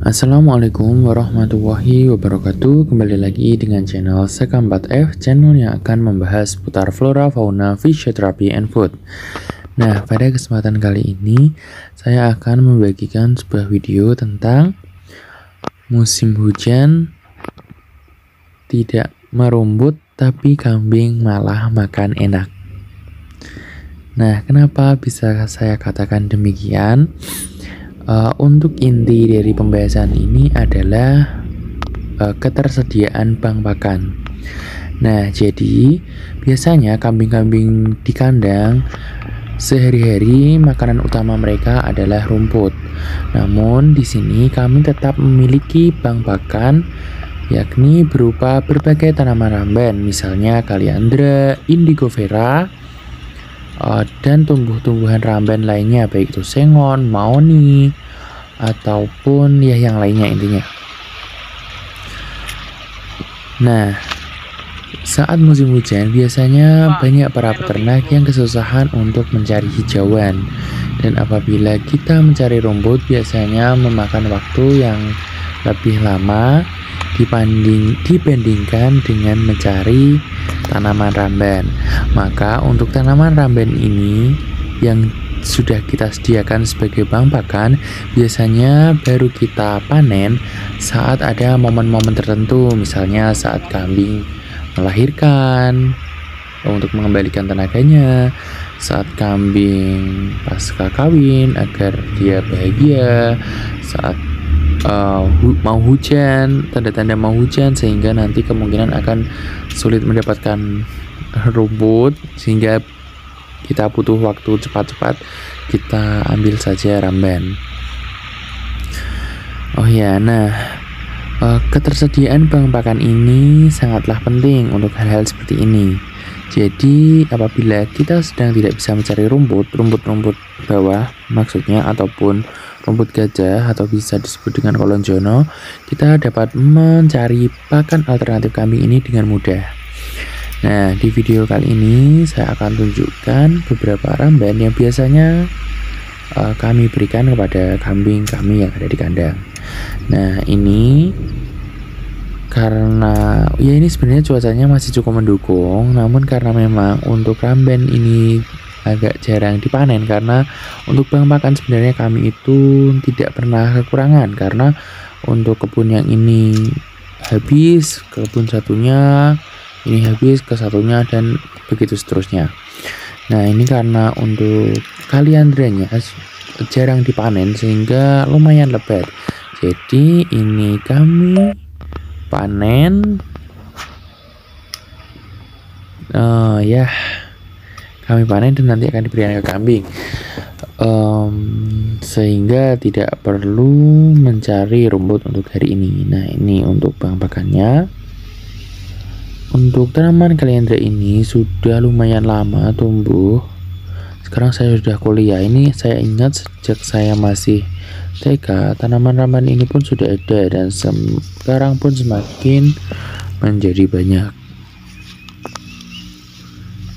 Assalamualaikum warahmatullahi wabarakatuh. Kembali lagi dengan channel Seka4F, channel yang akan membahas seputar flora, fauna, physiotherapy, and food. Nah, pada kesempatan kali ini saya akan membagikan sebuah video tentang musim hujan tidak merumbut tapi kambing malah makan enak. Nah, kenapa bisa saya katakan demikian? Untuk inti dari pembahasan ini adalah ketersediaan bank pakan. Nah, jadi biasanya kambing-kambing di kandang sehari-hari makanan utama mereka adalah rumput. Namun di sini kami tetap memiliki bank pakan, yakni berupa berbagai tanaman ramban, misalnya kaliandra, indigo vera, dan tumbuh-tumbuhan ramban lainnya, baik itu sengon, mahoni, ataupun ya yang lainnya intinya. Nah, saat musim hujan biasanya banyak para peternak yang kesusahan untuk mencari hijauan, dan apabila kita mencari rumput biasanya memakan waktu yang lebih lama dibandingkan dengan mencari tanaman ramban. Maka untuk tanaman ramban ini yang sudah kita sediakan sebagai bank pakan, biasanya baru kita panen saat ada momen-momen tertentu, misalnya saat kambing melahirkan untuk mengembalikan tenaganya, saat kambing pasca kawin agar dia bahagia, saat mau hujan, tanda-tanda mau hujan, sehingga nanti kemungkinan akan sulit mendapatkan rumput, sehingga kita butuh waktu cepat-cepat kita ambil saja ramban. Oh ya, nah ketersediaan bank pakan ini sangatlah penting untuk hal-hal seperti ini. Jadi apabila kita sedang tidak bisa mencari rumput bawah maksudnya, ataupun rumput gajah atau bisa disebut dengan kolonjono, kita dapat mencari pakan alternatif kambing ini dengan mudah. Nah, di video kali ini saya akan tunjukkan beberapa ramban yang biasanya kami berikan kepada kambing kami yang ada di kandang. Nah, ini karena ya ini sebenarnya cuacanya masih cukup mendukung, namun karena memang untuk ramban ini agak jarang dipanen, karena untuk bank pakan sebenarnya kami itu tidak pernah kekurangan, karena untuk kebun yang ini habis, kebun satunya ini habis ke satunya, dan begitu seterusnya. Nah, ini karena untuk kaliandranya jarang dipanen sehingga lumayan lebat. Jadi ini kami panen kami panen dan nanti akan diberikan ke kambing, sehingga tidak perlu mencari rumput untuk hari ini. Nah, ini untuk bank pakannya. Untuk tanaman kaliandra ini sudah lumayan lama tumbuh. Sekarang saya sudah kuliah, ini saya ingat sejak saya masih TK, tanaman ramban ini pun sudah ada, dan sekarang pun semakin menjadi banyak.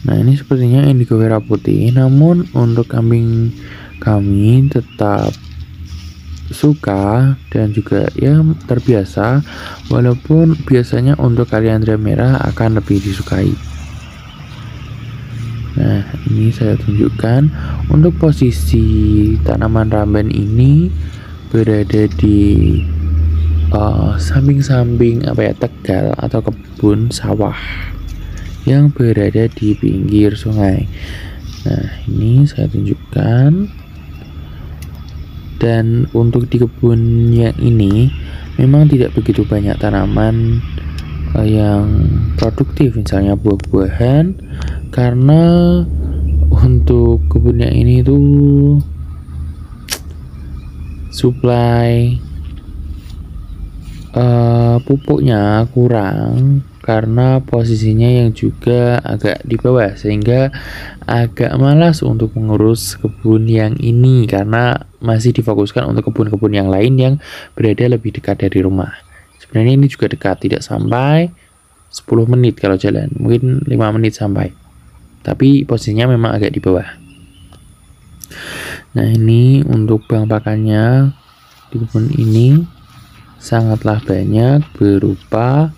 Nah, ini sepertinya indigo vera putih, namun untuk kambing kami tetap suka dan juga ya terbiasa, walaupun biasanya untuk kaliandra merah akan lebih disukai. Nah, ini saya tunjukkan untuk posisi tanaman ramban ini berada di samping-samping tegal atau kebun sawah yang berada di pinggir sungai. Nah, ini saya tunjukkan. Dan untuk di kebun yang ini memang tidak begitu banyak tanaman yang produktif, misalnya buah-buahan, karena untuk kebun yang ini tuh suplai pupuknya kurang, karena posisinya yang juga agak di bawah, sehingga agak malas untuk mengurus kebun yang ini, karena masih difokuskan untuk kebun-kebun yang lain yang berada lebih dekat dari rumah. Sebenarnya ini juga dekat, tidak sampai 10 menit kalau jalan, mungkin 5 menit sampai, tapi posisinya memang agak di bawah. Nah, ini untuk bank pakannya di kebun ini. sangatlah banyak berupa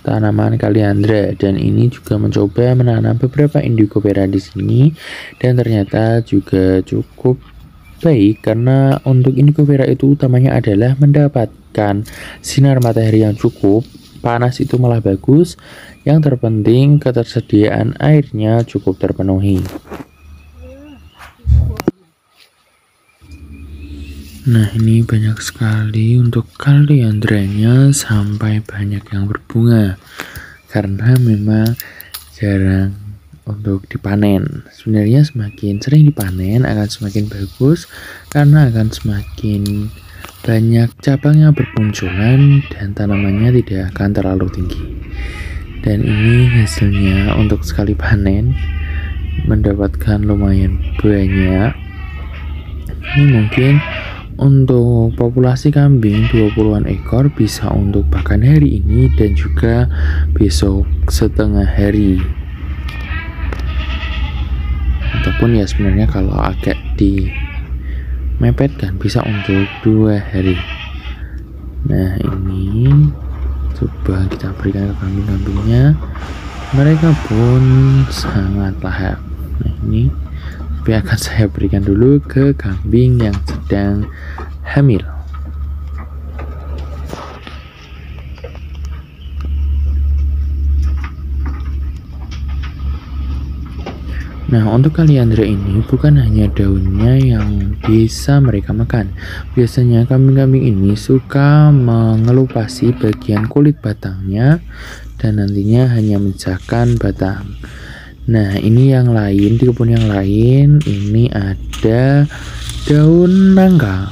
tanaman kaliandra, dan ini juga mencoba menanam beberapa indigo vera di sini, dan ternyata juga cukup baik karena untuk indigo vera itu utamanya adalah mendapatkan sinar matahari yang cukup. Panas itu malah bagus, yang terpenting ketersediaan airnya cukup terpenuhi. Nah, ini banyak sekali untuk kaliandranya sampai banyak yang berbunga karena memang jarang untuk dipanen. Sebenarnya semakin sering dipanen akan semakin bagus karena akan semakin banyak cabang yang bermunculan dan tanamannya tidak akan terlalu tinggi. Dan ini hasilnya untuk sekali panen mendapatkan lumayan banyak. Ini mungkin untuk populasi kambing 20-an ekor bisa untuk pakan hari ini dan juga besok setengah hari. Ataupun ya sebenarnya kalau agak dimepetkan bisa untuk 2 hari. Nah, ini coba kita berikan ke kambing-kambingnya. Mereka pun sangat lahap. Nah, ini tapi akan saya berikan dulu ke kambing yang sedang hamil. Nah, untuk kaliandra ini bukan hanya daunnya yang bisa mereka makan. Biasanya kambing-kambing ini suka mengelupasi bagian kulit batangnya dan nantinya hanya menyisakan batang. Nah, ini yang lain, di kebun yang lain ini ada daun nangka.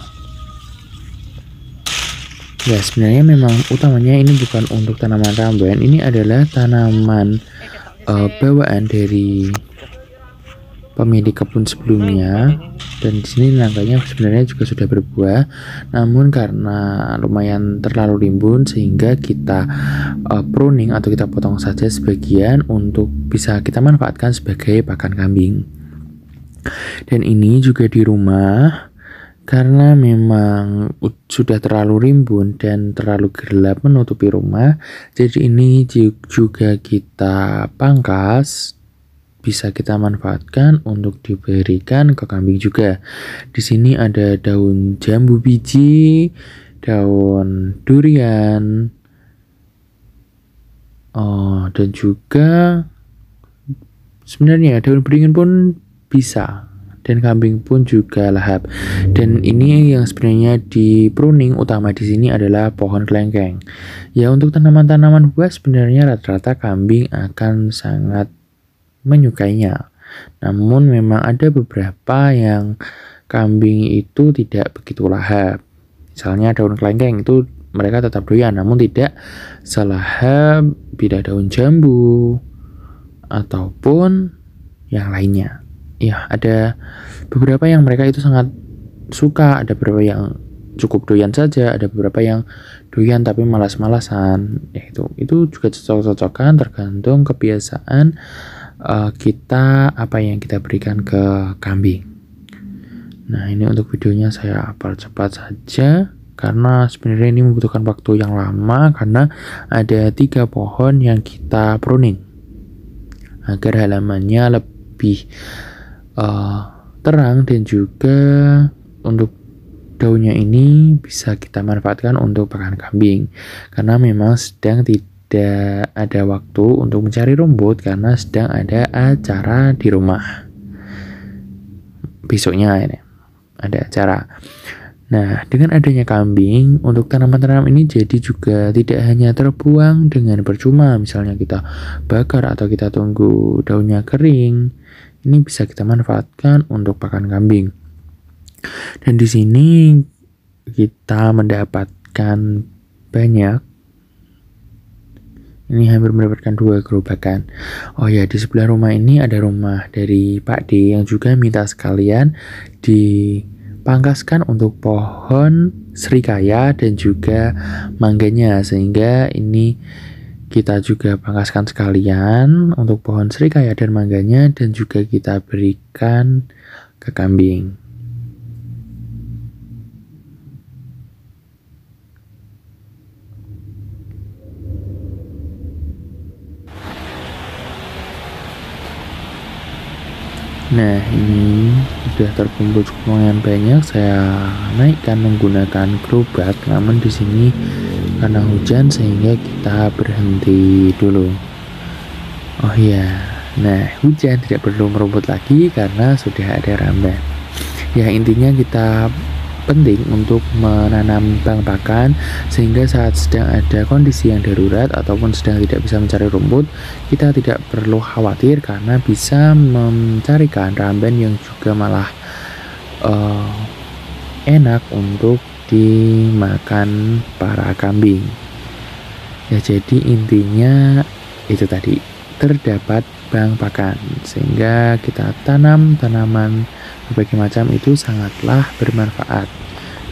Ya, sebenarnya memang utamanya ini bukan untuk tanaman rambuan, ini adalah tanaman bawaan dari pemilik kebun sebelumnya. Dan di sini nangkanya sebenarnya juga sudah berbuah, namun karena lumayan terlalu rimbun sehingga kita pruning atau kita potong saja sebagian untuk bisa kita manfaatkan sebagai pakan kambing. Dan ini juga di rumah karena memang sudah terlalu rimbun dan terlalu gelap menutupi rumah, jadi ini juga kita pangkas, bisa kita manfaatkan untuk diberikan ke kambing juga. Di sini ada daun jambu biji, daun durian, dan juga sebenarnya daun beringin pun bisa, dan kambing pun juga lahap. Dan ini yang sebenarnya di pruning utama di sini adalah pohon kelengkeng. Ya, untuk tanaman-tanaman buah sebenarnya rata-rata kambing akan sangat menyukainya. Namun memang ada beberapa yang kambing itu tidak begitu lahap. Misalnya daun kelengkeng itu mereka tetap doyan, namun tidak selahap bila daun jambu ataupun yang lainnya. Ya, ada beberapa yang mereka itu sangat suka, ada beberapa yang cukup doyan saja, ada beberapa yang doyan tapi malas-malasan. Ya, itu juga cocok-cocokan tergantung kebiasaan kita, apa yang kita berikan ke kambing. Nah, ini untuk videonya saya percepat saja karena sebenarnya ini membutuhkan waktu yang lama karena ada 3 pohon yang kita pruning agar halamannya lebih terang, dan juga untuk daunnya ini bisa kita manfaatkan untuk pakan kambing karena memang sedang tidak ada waktu untuk mencari rumput karena sedang ada acara di rumah. Besoknya ini ada acara. Nah, dengan adanya kambing, untuk tanaman-tanaman ini jadi juga tidak hanya terbuang dengan percuma. Misalnya kita bakar atau kita tunggu daunnya kering, ini bisa kita manfaatkan untuk pakan kambing. Dan di sini kita mendapatkan banyak. Ini hampir mendapatkan 2 gerobakan. Oh ya, di sebelah rumah ini ada rumah dari Pak D yang juga minta sekalian dipangkaskan untuk pohon serikaya dan juga mangganya, sehingga ini kita juga pangkaskan sekalian untuk pohon serikaya dan mangganya, dan juga kita berikan ke kambing. Nah, ini sudah terkumpul cukup lumayan banyak. Saya naikkan menggunakan gerobak, namun di sini karena hujan sehingga kita berhenti dulu. Oh iya, nah hujan tidak perlu merumput lagi karena sudah ada rambat. Ya intinya kita penting untuk menanam bank pakan sehingga saat sedang ada kondisi yang darurat ataupun sedang tidak bisa mencari rumput, kita tidak perlu khawatir karena bisa mencarikan ramban yang juga malah uh, enak untuk dimakan para kambing. Ya jadi intinya itu tadi, terdapat bank pakan sehingga kita tanam tanaman berbagai macam itu sangatlah bermanfaat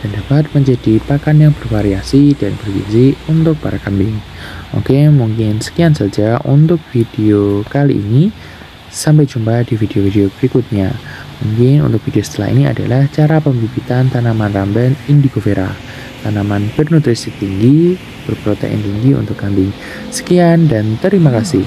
dan dapat menjadi pakan yang bervariasi dan bergizi untuk para kambing. Oke, mungkin sekian saja untuk video kali ini. Sampai jumpa di video-video berikutnya. Mungkin untuk video setelah ini adalah cara pembibitan tanaman ramban indigo vera, tanaman bernutrisi tinggi, berprotein tinggi untuk kambing. Sekian dan terima kasih.